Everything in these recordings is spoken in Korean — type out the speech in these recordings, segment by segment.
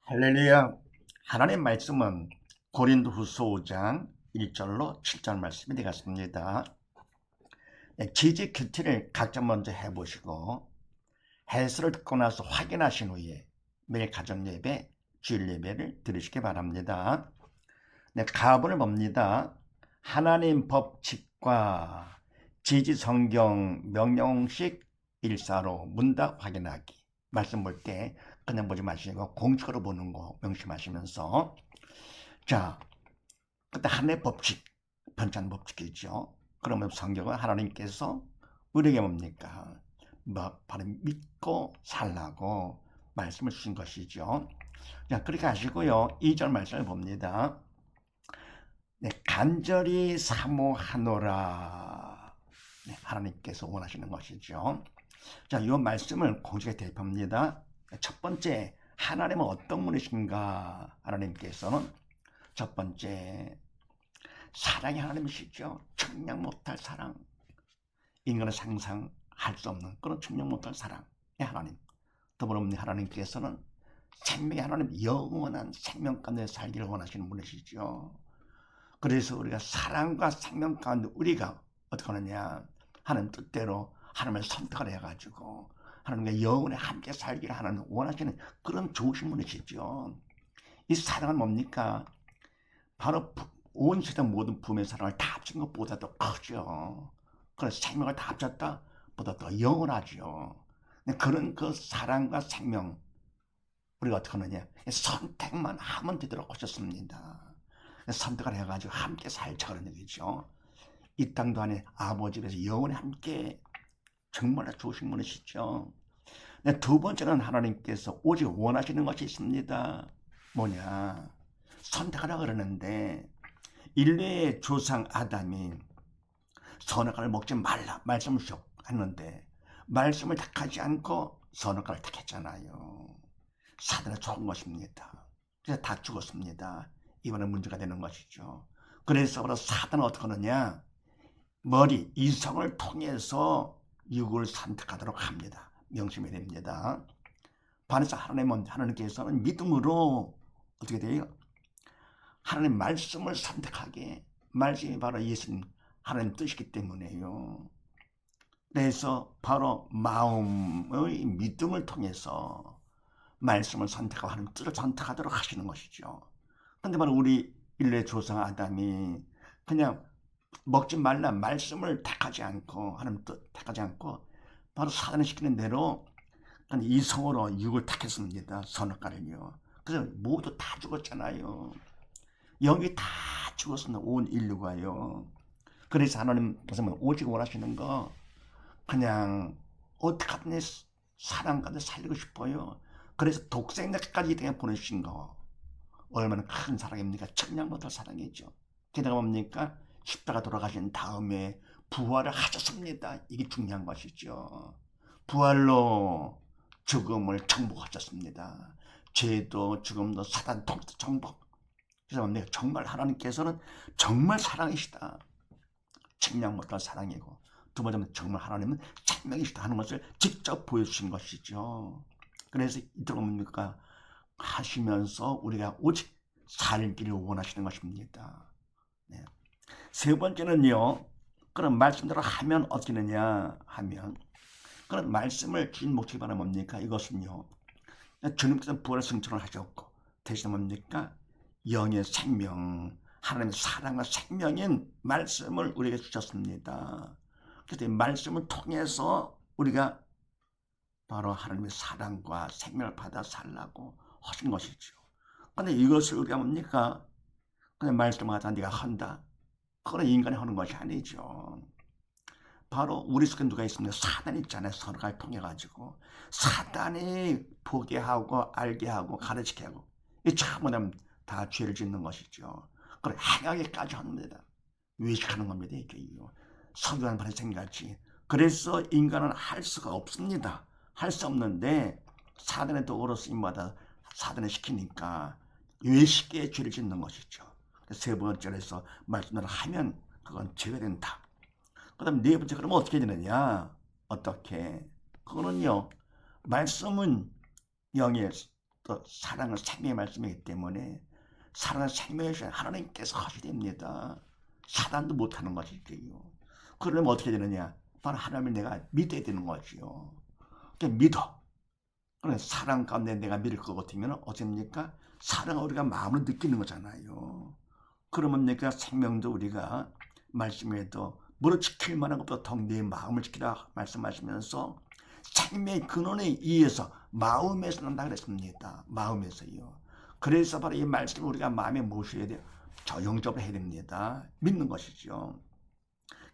할렐루야. 하나님 말씀은 고린도후서 5장 1절로 7절 말씀이 되겠습니다. 지지 큐티를 각자 먼저 해보시고 해설을 듣고 나서 확인하신 후에 매일 가정 예배, 주일 예배를 들으시기 바랍니다. 가본을 봅니다. 하나님 법칙과 지지 성경 명령식 일사로 문답 확인하기. 말씀 볼 때 그냥 보지 마시고 공식으로 보는 거 명심하시면서, 자, 그때 하나님의 법칙, 편찬 법칙이죠. 그러면 성경은 하나님께서 우리에게 뭡니까? 바로 믿고 살라고 말씀을 주신 것이죠. 자, 그렇게 하시고요. 2절 말씀을 봅니다. 간절히 사모하노라. 하나님께서 원하시는 것이죠. 자, 이 말씀을 공식에 대입합니다. 첫 번째, 하나님은 어떤 분이신가? 하나님께서는 첫 번째, 사랑이 하나님이시죠. 측량 못할 사랑. 인간은 상상할 수 없는 그런 측량 못할 사랑의 하나님. 더불어 하나님께서는 생명의 하나님, 영원한 생명 가운데 살기를 원하시는 분이시죠. 그래서 우리가 사랑과 생명 가운데 우리가 어떻게 하느냐? 하나님 뜻대로 하나님을 선택을 해가지고 하나님과 영원히 함께 살기를 하나님 원하시는 그런 좋으신 분이시죠. 이 사랑은 뭡니까? 바로 온 세상 모든 부모의 사랑을 다 합친 것보다 더 크죠. 그래서 생명을 다 합쳤다 보다 더 영원하죠. 그런 그 사랑과 생명 우리가 어떻게 하느냐? 선택만 하면 되도록 하셨습니다. 선택을 해가지고 함께 살자 그런 얘기죠. 이 땅도 안에 아버지께서 영원히 함께 정말 좋으신 분이시죠. 두 번째는 하나님께서 오직 원하시는 것이 있습니다. 뭐냐? 선택하라 그러는데 인류의 조상 아담이 선악과를 먹지 말라 말씀을 했는데 말씀을 택하지 않고 선악과를 택했잖아요. 사단은 좋은 것입니다. 그래서 다 죽었습니다. 이번에 문제가 되는 것이죠. 그래서 사단은 어떻게 하느냐? 머리, 이성을 통해서 육을 선택하도록 합니다. 명심해야 됩니다. 반해서 하나님께서는 믿음으로 어떻게 돼요? 하나님 말씀을 선택하게, 말씀이 바로 예수님 하나님 뜻이기 때문에요. 그래서 바로 마음의 믿음을 통해서 말씀을 선택하고 하나님 뜻을 선택하도록 하시는 것이죠. 그런데 바로 우리 인류의 조상 아담이 그냥 먹지 말라 말씀을 택하지 않고 하나님 뜻 택하지 않고 바로 사단이 시키는 대로 이성으로 육을 택했습니다. 선악과를요. 그래서 모두 다 죽었잖아요. 영이 다 죽었습니다. 온 인류가요. 그래서 하나님께서 오직 원하시는 거 그냥 어떻게든 사랑 가운데 살리고 싶어요. 그래서 독생자까지 이 땅에 보내주신 거 얼마나 큰 사랑입니까? 측량 못할 사랑이죠. 게다가 뭡니까? 십자가 돌아가신 다음에 부활을 하셨습니다. 이게 중요한 것이죠. 부활로 죽음을 정복하셨습니다. 죄도 죽음도 사단 통도 정복. 그래서 뭡니까? 정말 하나님께서는 정말 사랑이시다. 측량 못할 사랑이고 두 번째는 정말 하나님은 생명이시다 하는 것을 직접 보여주신 것이죠. 그래서 이쪽 뭡니까? 하시면서 우리가 오직 살기를 원하시는 것입니다. 네. 세 번째는요. 그런 말씀대로 하면 어떻게 되냐 하면 그런 말씀을 주신 목적이 바로 뭡니까? 이것은요. 주님께서 부활의 승천을 하셨고 대신 뭡니까? 영의 생명, 하나님의 사랑과 생명인 말씀을 우리에게 주셨습니다. 그래서 이 말씀을 통해서 우리가 바로 하나님의 사랑과 생명을 받아 살라고 하신 것이죠. 그런데 이것을 우리가 뭡니까? 그냥 말씀하다 네가 한다. 그건 인간이 하는 것이 아니죠. 바로 우리 속에 누가 있습니까? 사단이 있잖아요. 선악을 통해 가지고 사단이 보게 하고 알게 하고 가르치게 하고 이 참으면 다 죄를 짓는 것이죠. 그걸 행하게까지 합니다. 외식하는 겁니다. 이게 석유한 발생같이. 그래서 인간은 할 수가 없습니다. 할 수 없는데 사단의 도구로 쓰임마다 사단을 시키니까 외식에 죄를 짓는 것이죠. 세 번째로 해서 말씀을 하면 그건 죄가 된다. 그 다음 네 번째 그러면 어떻게 되느냐? 어떻게? 그거는요. 말씀은 영의 또 사랑은 생명의 말씀이기 때문에 사랑은 생명의 하나님께서 하셔야 됩니다. 사단도 못하는 것이지요. 그러면 어떻게 되느냐? 바로 하나님을 내가 믿어야 되는 거지요. 그러니까 믿어. 그러면 사랑 가운데 내가 믿을 것 같으면 어떻습니까? 사랑을 우리가 마음으로 느끼는 거잖아요. 그러면 내가 생명도 우리가 말씀에도 무릇 지킬 만한 것보다 더 내 마음을 지키라 말씀하시면서 생명의 근원에 의해서 마음에서 난다 그랬습니다. 마음에서요. 그래서 바로 이 말씀을 우리가 마음에 모셔야 돼요. 저 영접을 해야 됩니다. 믿는 것이죠.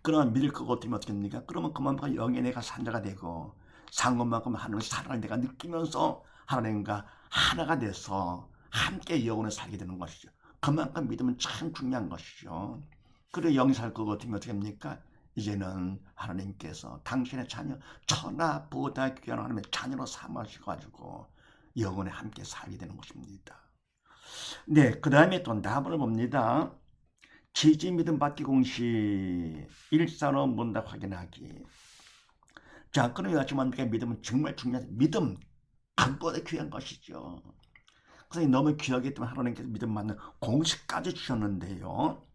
그러나 믿을 것 같으면 어떻게 됩니까? 그러면 그만큼 영에 내가 산자가 되고 상관만큼 하나님의 사랑을 내가 느끼면서 하나님과 하나가 돼서 함께 영혼을 살게 되는 것이죠. 그만큼 믿음은 참 중요한 것이죠. 그래 영이 살 것 같으면 어떻게 합니까? 이제는 하나님께서 당신의 자녀 천하보다 귀한 하나님의 자녀로 삼으셔가지고 영혼에 함께 살게 되는 것입니다. 네, 그 다음에 또 답을 봅니다. 지지 믿음 받기 공식 일산호 문답 확인하기. 자, 그럼 여하지만 믿음은 정말 중요한 믿음 그보다 귀한 것이죠. 그래서 너무 귀하기 때문에 하나님께서 믿음 받는 공식까지 주셨는데요.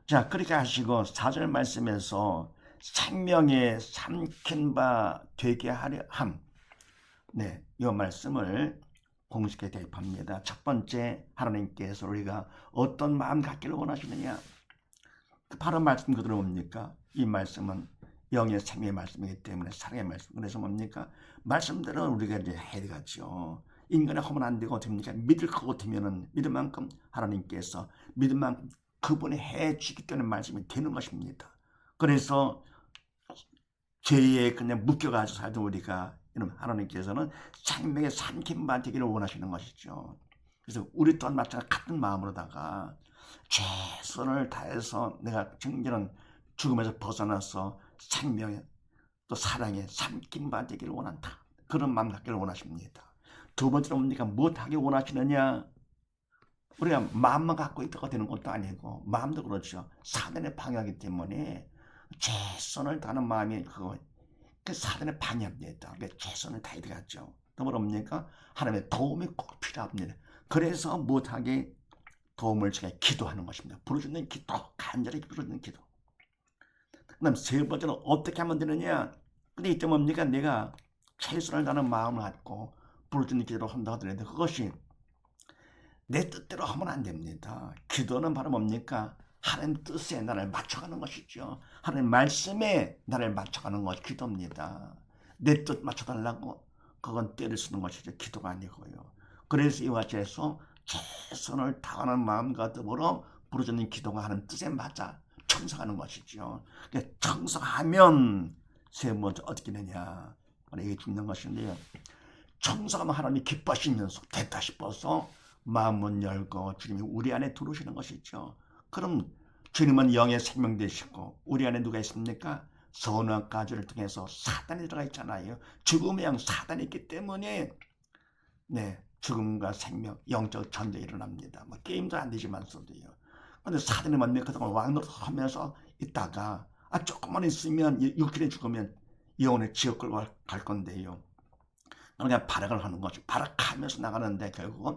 자, 그렇게 하시고 4절 말씀에서 생명에 삼킨 바 되게 하려 함. 네, 이 말씀을 공식에 대입합니다. 첫 번째, 하나님께서 우리가 어떤 마음 갖기를 원하시느냐? 바로 말씀 그대로 뭡니까? 이 말씀은 영의 생명의 말씀이기 때문에 사랑의 말씀. 그래서 뭡니까? 말씀대로 우리가 이제 해야 되겠죠. 인간의 허물 안 되고 어떻게 됩니까? 믿을 것 같으면은 믿을 만큼 하나님께서 믿을 만큼 그분이 해 주기 때문에 말씀이 되는 것입니다. 그래서 죄에 그냥 묶여가지고 살던 우리가 하나님께서는 생명의 삼킨 바 되기를 원하시는 것이죠. 그래서 우리 또한 마찬가지 같은 마음으로다가 최선을 다해서 내가 정결한 죽음에서 벗어나서 생명의 또 사랑에 삼킨 바 되기를 원한다. 그런 마음 갖기를 원하십니다. 두 번째로 뭡니까? 무엇하기 원하시느냐? 우리가 마음만 갖고 있다가 되는 것도 아니고 마음도 그렇죠. 사단의 방해하기 때문에 최선을 다하는 마음이 그거 그 사단의 방해합니다. 최선을 다해야 되겠죠. 또 뭐랍니까? 하나님의 도움이 꼭 필요합니다. 그래서 무엇하게 도움을 제가 기도하는 것입니다. 부르짖는 기도, 간절히 부르짖는 기도. 그 다음 세 번째는 어떻게 하면 되느냐? 근데 이때 뭡니까? 내가 최선을 다하는 마음을 갖고 부르짖는 기도를 한다고 하더라도 그것이 내 뜻대로 하면 안 됩니다. 기도는 바로 뭡니까? 하나님 뜻에 나를 맞춰가는 것이죠. 하나님 말씀에 나를 맞춰가는 것이 기도입니다. 내 뜻 맞춰달라고 그건 때를 쓰는 것이죠. 기도가 아니고요. 그래서 이와 같이 해서 최선을 다하는 마음과 더불어 부르짖는 기도가 하는 뜻에 맞아 청성하는 것이죠. 청성하면 세 번째 어떻게 되냐? 이게 중요한 것인데요. 청성하면 하나님이 기뻐하시면서 됐다 싶어서 마음문 열고 주님이 우리 안에 들어오시는 것이죠. 그럼 주님은 영의 생명 되시고 우리 안에 누가 있습니까? 선악과 가주를 통해서 사단이 들어가 있잖아요. 죽음의 영 사단이 있기 때문에 네 죽음과 생명 영적 전쟁이 일어납니다. 뭐 게임도 안 되지만서도요. 근데 사단이 뭔데 그동안 왕노릇하면서 있다가 조금만 있으면 육신에 죽으면 영혼의 지옥으로 갈 건데요. 그냥 발악을 하는 거죠. 발악하면서 나가는데 결국은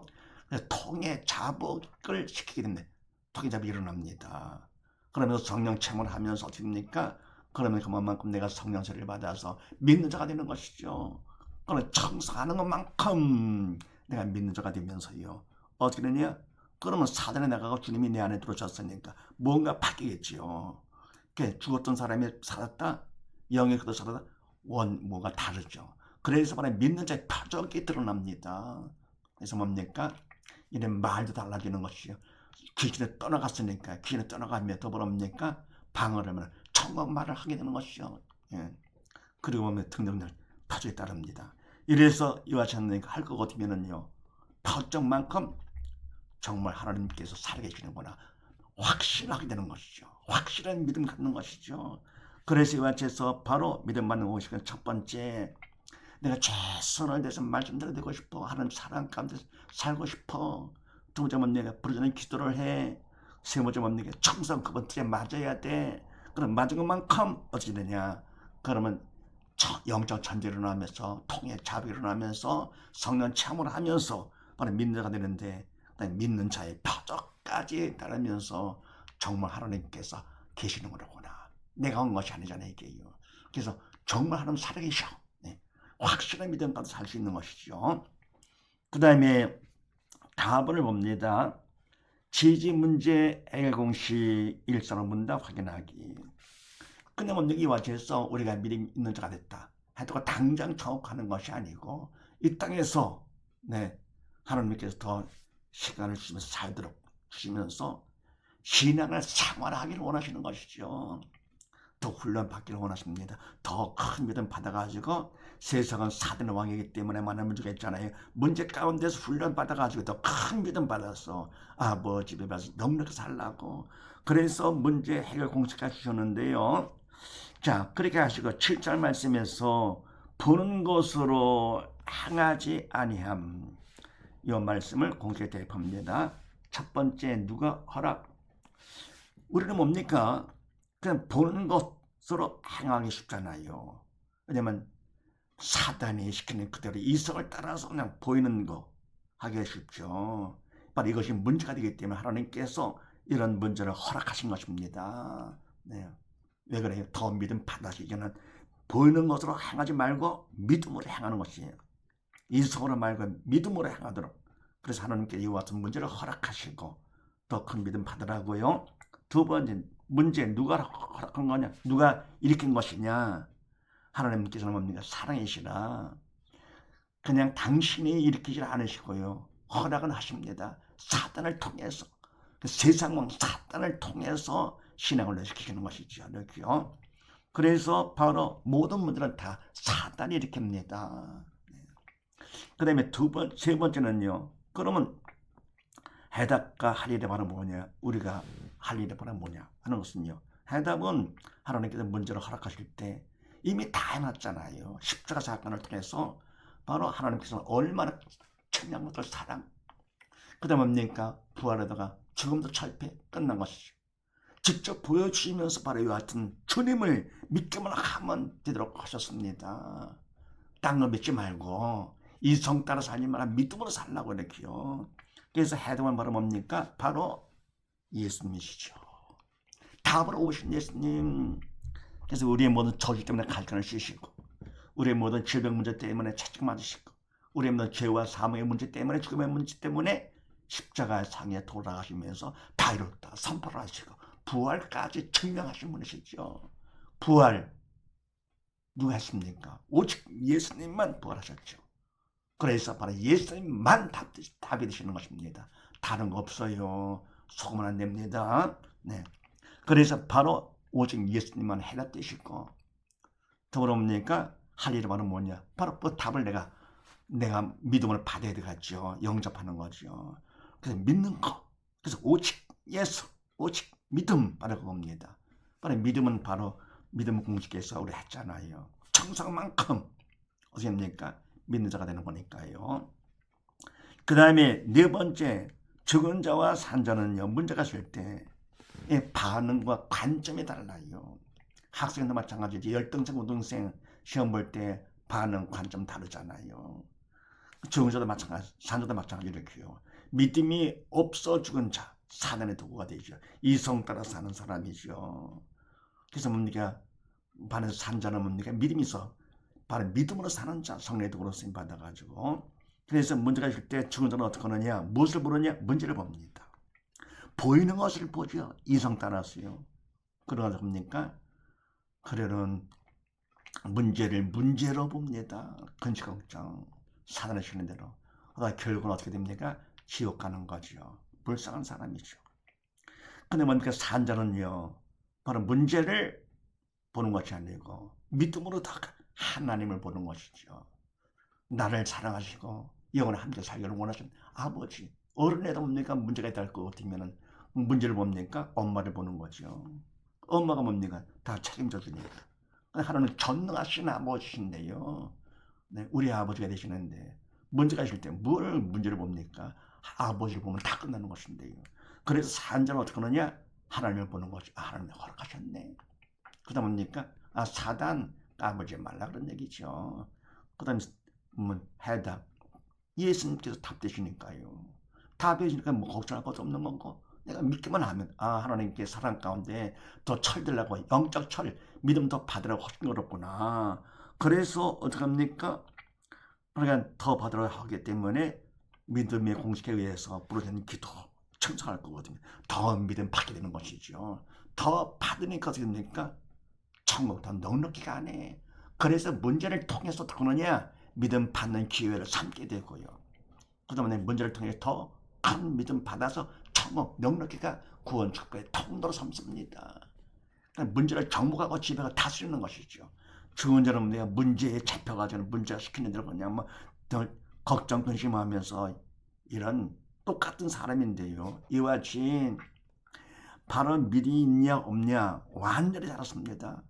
통의 자복을 시키게 됩니다. 통의 자복이 일어납니다. 그러면서 성령 체험하면서 어떻게 됩니까? 그러면 그만큼 내가 성령 세례를 받아서 믿는 자가 되는 것이죠. 그러면 청성하는 것만큼 내가 믿는 자가 되면서요. 어떻게 되냐? 그러면 사단에 나가고 주님이 내 안에 들어오셨으니까 뭔가 바뀌겠지요. 죽었던 사람이 살았다? 영의 그도 살았다? 뭐가 다르죠. 그래서 말해 믿는 자의 표적이 드러납니다. 그래서 뭡니까? 이런 말도 달라지는 것이요. 귀신에 떠나갔으니까 귀신에 떠나가면 더불어 뭡니까? 방언을 하면 천국 말을 하게 되는 것이죠. 예. 그리고 보면 등등등 표적이 따릅니다. 이래서 이와 같이 할 것 같으면은요. 표적만큼 정말 하나님께서 살아계시는구나. 확실하게 되는 것이죠. 확실한 믿음 갖는 것이죠. 그래서 이와 같이 해서 바로 믿음 받는 것이 첫 번째 내가 최선을 다해서 말씀대로 되고 싶어 하는 사랑 가운데 살고 싶어. 두 번째는 내가 부르짖는 기도를 해. 세 번째는 내가 청성 그번 틀에 맞아야 돼. 그럼 맞은 것만큼 어떻게 되냐? 그러면 영적 전쟁을 일어나면서 통해 자비를 일어나면서 성령 체험을 하면서 바로 믿는 자가 되는데 믿는 자의 표적까지 따르면서 정말 하나님께서 계시는 거로구나. 내가 온 것이 아니잖아요 이게요. 그래서 정말 하나님 살아계셔. 네. 확실한 믿음 가지고 살 수 있는 것이죠. 그 다음에 답을 봅니다. 지지 문제 해결 공식 일사로 문답 확인하기. 그냥 이와 같아서 우리가 미리 있는 자가 됐다 해도 당장 정확하는 것이 아니고 이 땅에서 하나님께서 더 시간을 주시면서 살도록 주시면서 신앙을 생활하기를 원하시는 것이죠. 더 훈련 받기를 원하십니다. 더 큰 믿음 받아가지고 세상은 사단의 왕이기 때문에 많은 문제가 있잖아요. 문제 가운데서 훈련 받아가지고 더 큰 믿음 받아서 아버지 집에 가서 넉넉히 살라고. 그래서 문제 해결 공식까지 주셨는데요. 자, 그렇게 하시고 7절 말씀에서 보는 것으로 행하지 아니함. 이 말씀을 공식에 대입합니다. 첫 번째, 누가 허락? 우리는 뭡니까? 그냥 보는 것으로 행하기 쉽잖아요. 왜냐면 사단이 시키는 그대로 이성을 따라서 그냥 보이는 거 하기 쉽죠. 바로 이것이 문제가 되기 때문에 하나님께서 이런 문제를 허락하신 것입니다. 네. 왜 그래요? 더 믿음 받아시기는 보이는 것으로 행하지 말고 믿음으로 행하는 것이에요. 이성으로 말고 믿음으로 행하도록. 그래서 하나님께 이와 같은 문제를 허락하시고 더 큰 믿음 받으라고요. 두 번째 문제, 누가 허락한 거냐? 누가 일으킨 것이냐? 하나님께서는 뭡니까? 사랑이시라. 그냥 당신이 일으키지 않으시고요. 허락은 하십니다. 사단을 통해서. 세상왕 사단을 통해서 신앙을 내시키시는 것이죠. 이렇게요. 그래서 바로 모든 문제는 다 사단이 일으킵니다. 그 다음에 세 번째는요. 그러면 해답과 할 일이 바로 뭐냐? 우리가 할 일이 바로 뭐냐? 하는 것은요. 해답은 하나님께서 문제를 허락하실 때 이미 다 해놨잖아요. 십자가 사건을 통해서 바로 하나님께서는 얼마나 천냥 것들 사랑. 그 다음에 뭡니까? 부활하다가 죽음도 철폐 끝난 것이죠. 직접 보여주시면서 바로 이와 같은 주님을 믿기만 하면 되도록 하셨습니다. 땅을 믿지 말고 이성 따라 살지 말라 믿음으로 살라고 이렇게요. 그래서 해답은 바로 뭡니까? 바로 예수님이시죠. 답으로 오신 예수님. 그래서 우리의 모든 저주 때문에 갈등을 쓰시고 우리의 모든 질병 문제 때문에 채찍 맞으시고 우리의 모든 죄와 사망의 문제 때문에 죽음의 문제 때문에 십자가의 상에 돌아가시면서 다 이뤘다 선포를 하시고 부활까지 증명하신 분이시죠. 부활 누가 했습니까? 오직 예수님만 부활하셨죠. 그래서 바로 예수님만 답이 되시는 것입니다. 다른 거 없어요. 속으면 안 됩니다. 네. 그래서 바로 오직 예수님만 해답되시고 더불어 뭡니까? 할 일이 바로 뭐냐? 바로 그 답을 내가 믿음을 받아야 되겠죠. 영접하는 거죠. 그래서 믿는 거. 그래서 오직 예수, 오직 믿음 바로 그겁니다. 바로 믿음은 바로 믿음 공식에서 우리 했잖아요. 청성만큼 어떻게 합니까? 믿는 자가 되는 거니까요. 그 다음에 네 번째, 죽은 자와 산 자는요. 문제가 있을 때 반응과 관점이 달라요. 학생도 마찬가지지. 열등생, 우등생 시험 볼 때 반응, 관점 다르잖아요. 죽은 자도 마찬가지, 산 자도 마찬가지 이렇게요. 믿음이 없어 죽은 자, 사단의 도구가 되죠. 이성 따라 사는 사람이죠. 그래서 뭡니까? 반에서 산 자는 뭡니까? 믿음이 있어. 바로 믿음으로 사는 자, 성령의 도구로 쓰임 받아가지고. 그래서 문제가 있을 때 죽은 자는 어떻게 하느냐? 무엇을 보느냐? 문제를 봅니다. 보이는 것을 보죠. 이성 따라서요. 그러다 뭡니까? 그래는 문제를 문제로 봅니다. 근심 걱정, 사단의 시키는 대로. 그러다 결국은 어떻게 됩니까? 지옥 가는 거죠. 불쌍한 사람이죠. 근데 뭡니까? 산 자는요. 바로 문제를 보는 것이 아니고 믿음으로 다 하나님을 보는 것이죠. 나를 사랑하시고 영원히 함께 살기를 원하시는 아버지. 어른에도 뭡니까? 문제가 있다 할 것 같으면 문제를 봅니까? 엄마를 보는 거죠. 엄마가 뭡니까? 다 책임져 주니까. 하나님은 전능하신 아버지신데요. 네, 우리 아버지가 되시는데 문제가 있을 때 뭘 문제를 봅니까? 아버지를 보면 다 끝나는 것인데요. 그래서 산자는 어떻게 하느냐? 하나님을 보는 것이 하나님이 허락하셨네. 그 다음 뭡니까? 사단 아버지 말라 그런 얘기죠. 그 다음에 해답. 예수님께서 답 되시니까요. 답해 주니까 뭐 걱정할 것도 없는 거고 내가 믿기만 하면 하나님께 사랑 가운데 더 철들라고 영적 철 믿음 더 받으라고 하신 거였구나. 그래서 어떻게 합니까? 그러니까 더 받으라고 하기 때문에 믿음의 공식에 의해서 부르짖는 기도 청성할 거거든요. 더 믿음 받게 되는 것이죠. 더 받으니까 어떻게 됩니까? 천국 더 넉넉히 가네. 그래서 문제를 통해서 그러냐 믿음 받는 기회를 삼게 되고요. 그 다음에 문제를 통해 더 큰 믿음 받아서 천국 넉넉히가 구원 축복의 통로로 삼습니다. 그러니까 문제를 정복하고 집에 가 다스리는 것이죠. 주원자는 내가 문제에 잡혀가지고 문제가 시키는 대로 그냥 뭐 걱정 근심하면서 이런 똑같은 사람인데요. 이와 같이 바로 미리 있냐 없냐 완전히 달았습니다.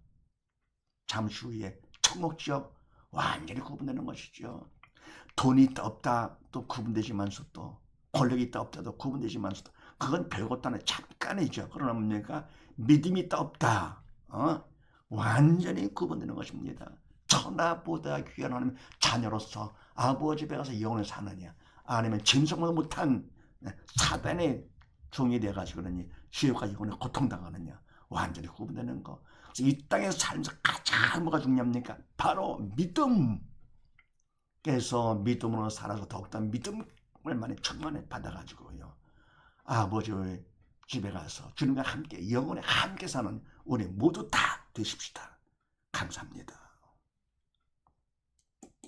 잠시 후에 천국지역 완전히 구분되는 것이죠. 돈이 있다 없다 또 구분되지만서 또 권력이 있다 없다도 구분되지만서도 그건 별것도 아니에요. 잠깐이죠. 그러나 뭡니까? 믿음이 있다 없다 완전히 구분되는 것입니다. 천하보다 귀한 하나님 자녀로서 아버지 집에 가서 영원히 사느냐 아니면 진성도 못한 사단의 종이 돼가지고 그러니 지옥과 영원히 고통당하느냐 완전히 구분되는 거. 이 땅에서 살면서 가장 뭐가 중요합니까? 바로 믿음. 그래서 믿음으로 살아서 더욱더 믿음을 많이 충만히 받아가지고요. 아버지의 집에 가서 주님과 함께 영원히 함께 사는 우리 모두 다 되십시다. 감사합니다.